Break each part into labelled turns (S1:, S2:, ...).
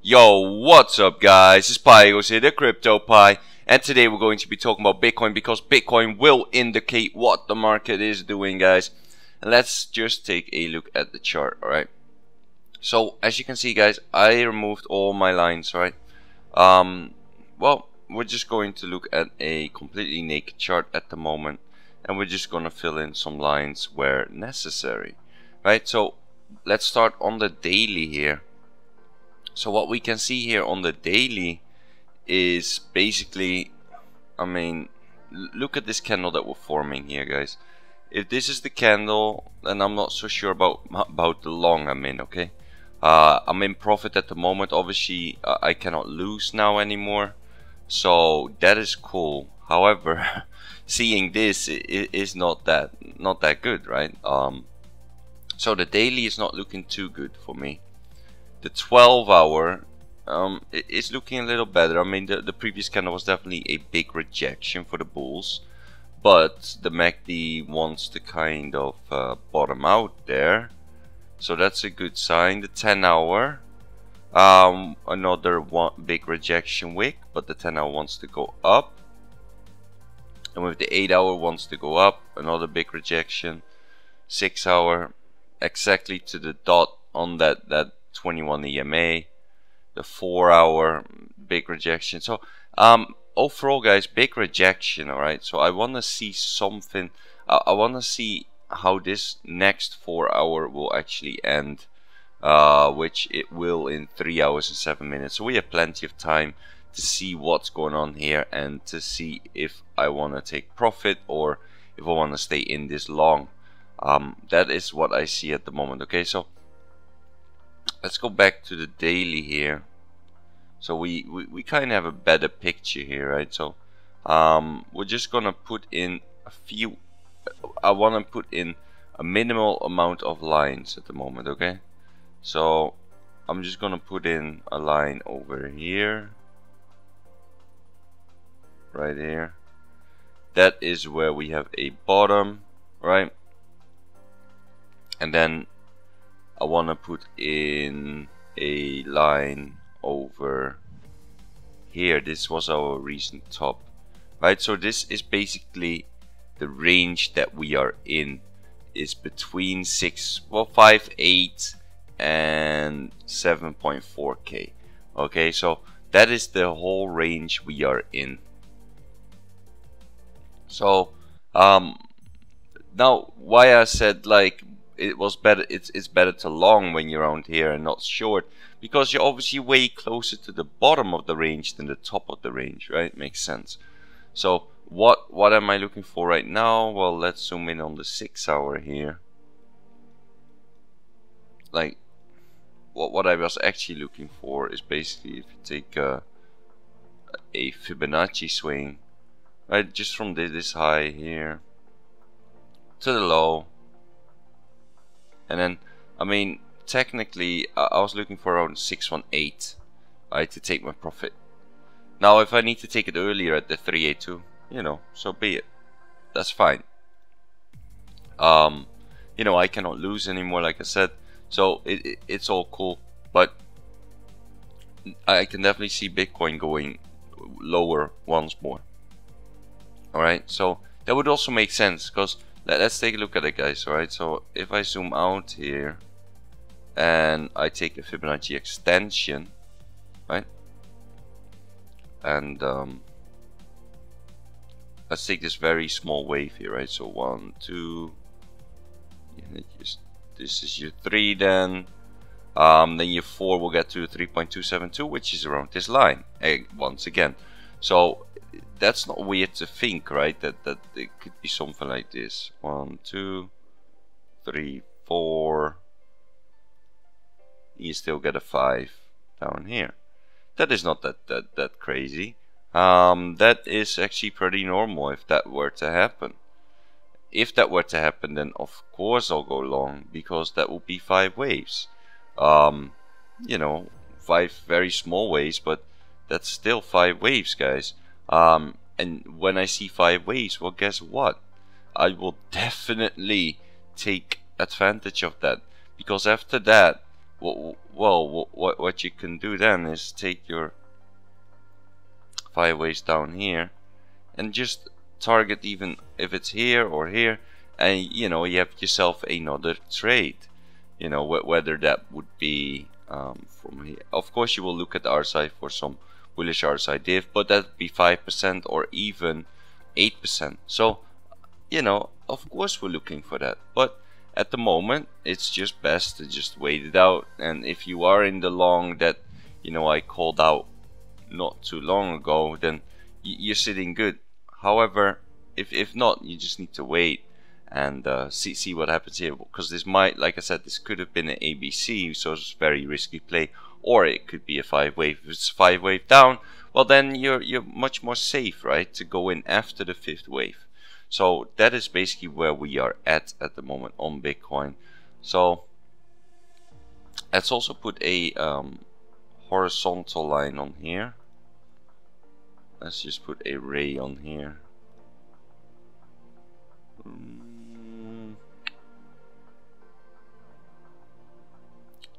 S1: Yo, what's up guys? It's Pygoz here, the Crypto Pie, and today we're going to be talking about Bitcoin because Bitcoin will indicate what the market is doing, guys. And let's just take a look at the chart, alright? So, as you can see, guys, I removed all my lines, right? Well, we're just going to look at a completely naked chart at the moment, and we're just going to fill in some lines where necessary, right? So, let's start on the daily here. So what we can see here on the daily is basically, look at this candle that we're forming here, guys. If this is the candle, then I'm not so sure about the long I'm in, okay? I'm in profit at the moment. Obviously, I cannot lose now anymore, so that is cool. However, seeing this is not that good, right? So the daily is not looking too good for me. The 12-hour is looking a little better. I mean, the previous candle was definitely a big rejection for the bulls, but the MACD wants to kind of bottom out there, so that's a good sign. The 10-hour, another big rejection wick, but the 10-hour wants to go up, and with the 8-hour wants to go up, another big rejection. 6-hour, exactly to the dot on that 21 EMA. The 4-hour, big rejection. So overall, guys, big rejection. All right, so I want to see something. I want to see how this next 4-hour will actually end, which it will in 3 hours and 7 minutes. So we have plenty of time to see what's going on here and to see if I want to take profit or if I want to stay in this long. That is what I see at the moment. Okay, so let's go back to the daily here. So we kind of have a better picture here, right? So we're just gonna put in a few. I want to put in a minimal amount of lines at the moment. Okay, so I'm just gonna put in a line over here, right here. That is where we have a bottom, right? And then I want to put in a line over here. This was our recent top, right? So this is basically the range that we are in, is between 5.8 and 7.4k. Okay, so that is the whole range we are in. So now why I said like it was better, it's better to long when you're around here and not short, because you're obviously way closer to the bottom of the range than the top of the range, right? Makes sense. So what am I looking for right now? Well, let's zoom in on the 6-hour here. Like what I was actually looking for is basically if you take a Fibonacci swing, right, just from this high here to the low. And then, I mean, technically, I was looking for around 618, right, to take my profit. Now, if I need to take it earlier at the 382, you know, so be it. That's fine. You know, I cannot lose anymore, like I said, so it's all cool. But I can definitely see Bitcoin going lower once more. All right, so that would also make sense because. Let's take a look at it, guys. Alright, so if I zoom out here and I take a Fibonacci extension, right, and let's take this very small wave here, right? So 1, 2, this is your 3, then your 4 will get to 3.272, which is around this line once again. So that's not weird to think, right? That it could be something like this. 1, 2, 3, 4. You still get a 5 down here. That is not that crazy. That is actually pretty normal if that were to happen. If that were to happen, then of course I'll go long, because that would be 5 waves. You know, 5 very small waves, but that's still 5 waves, guys. And when I see 5 waves, well, guess what? I will definitely take advantage of that, because after that well, what you can do then is take your 5 waves down here and just target, even if it's here or here, and you know, you have yourself another trade. You know, whether that would be from here. Of course, you will look at the RSI for some bullish RSI div, but that'd be 5% or even 8%. So, you know, of course we're looking for that, but at the moment it's just best to just wait it out. And if you are in the long that, you know, I called out not too long ago, then you're sitting good. However, if not, you just need to wait and see what happens here, because this might, like I said, this could have been an ABC, so it's a very risky play, or it could be a 5 wave. If it's 5 wave down, well then you're much more safe, right, to go in after the 5th wave. So that is basically where we are at the moment on Bitcoin. So let's also put a horizontal line on here. Let's just put a ray on here.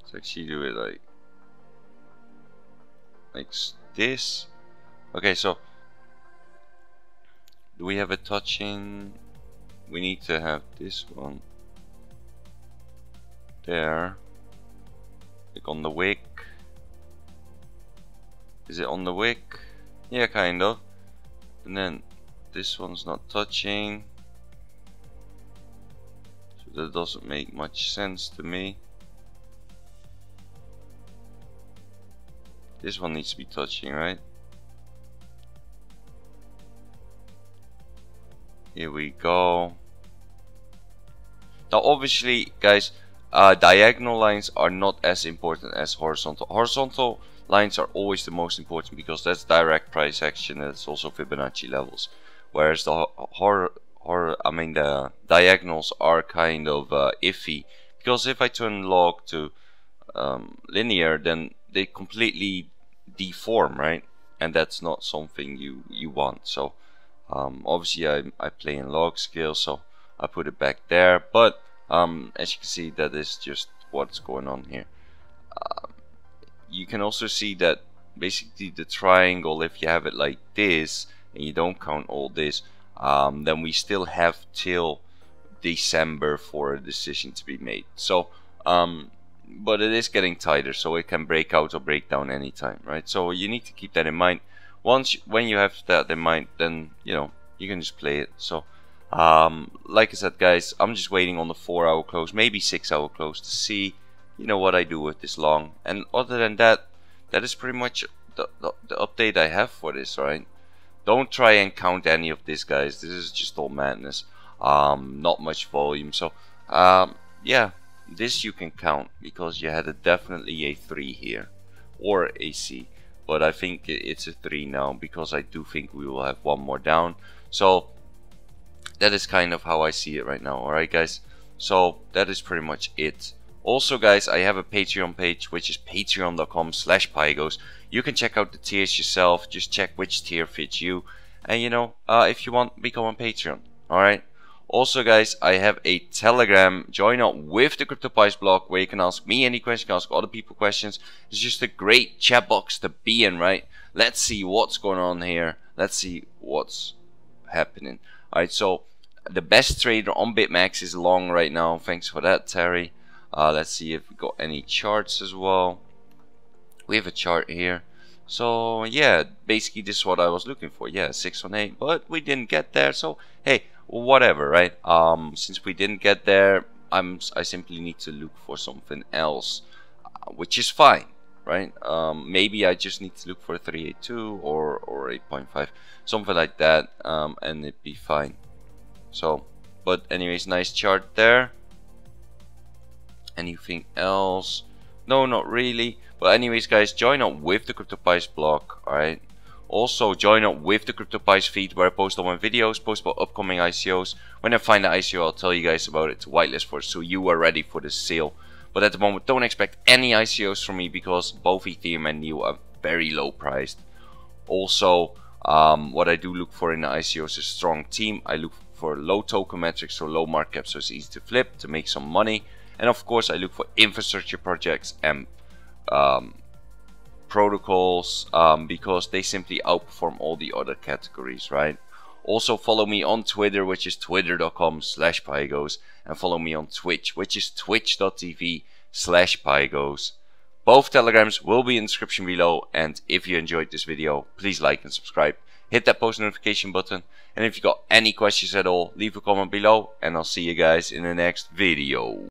S1: Let's actually do it like this. Okay, so do we have it touching? We need to have this one there. Click on the wick. Is it on the wick? Yeah, kind of. And then this one's not touching, so that doesn't make much sense to me. This one needs to be touching, right? Here we go. Now obviously, guys, diagonal lines are not as important as horizontal. Horizontal lines are always the most important because that's direct price action, and it's also Fibonacci levels. Whereas the the diagonals are kind of iffy, because if I turn log to linear, then they completely deform, right? And that's not something you want. So obviously I play in log scale, so I put it back there. But as you can see, that is just what's going on here. You can also see that basically the triangle, if you have it like this and you don't count all this, then we still have till December for a decision to be made. So but it is getting tighter, so it can break out or break down anytime, right? So you need to keep that in mind. When you have that in mind, then you know you can just play it. So like I said, guys, I'm just waiting on the 4-hour close, maybe 6-hour close, to see, you know, what I do with this long. And other than that, that is pretty much the update I have for this, right? Don't try and count any of this, guys. This is just all madness. Not much volume. So yeah, this you can count because you had definitely a 3 here or a C, but I think it's a 3 now because I do think we will have one more down. So that is kind of how I see it right now. Alright, guys, so that is pretty much it. Also, guys, I have a Patreon page, which is patreon.com/Pygoz. You can check out the tiers yourself. Just check which tier fits you, and you know, if you want, become a Patreon. Alright. Also, guys, I have a Telegram. Join up with the CryptoPies blog, where you can ask me any question, you can ask other people questions. It's just a great chat box to be in, right? Let's see what's going on here. Let's see what's happening. Alright, so the best trader on BitMax is long right now. Thanks for that, Terry. Let's see if we got any charts as well. We have a chart here. So yeah, basically this is what I was looking for. Yeah, 618, but we didn't get there. So hey, whatever, right? Since we didn't get there, I simply need to look for something else, which is fine, right? Maybe I just need to look for 382 or 8.5, something like that, and it'd be fine. So, but anyways, nice chart there. Anything else? No, not really. But anyways, guys, join up with the CryptoPies blog. Alright. Also, join up with the CryptoPies feed, where I post all my videos, post about upcoming ICOs. When I find the ICO, I'll tell you guys about it to whitelist for it, so you are ready for the sale. But at the moment, don't expect any ICOs from me, because both Ethereum and NEO are very low priced. Also, what I do look for in the ICOs is a strong team. I look for low token metrics, so low market cap, so it's easy to flip, to make some money. And of course I look for infrastructure projects and protocols, because they simply outperform all the other categories, right? Also follow me on Twitter, which is twitter.com/Pygoz, and follow me on Twitch, which is twitch.tv/Pygoz. Both telegrams will be in the description below, and if you enjoyed this video, please like and subscribe. Hit that post notification button, and if you got any questions at all, leave a comment below, and I'll see you guys in the next video.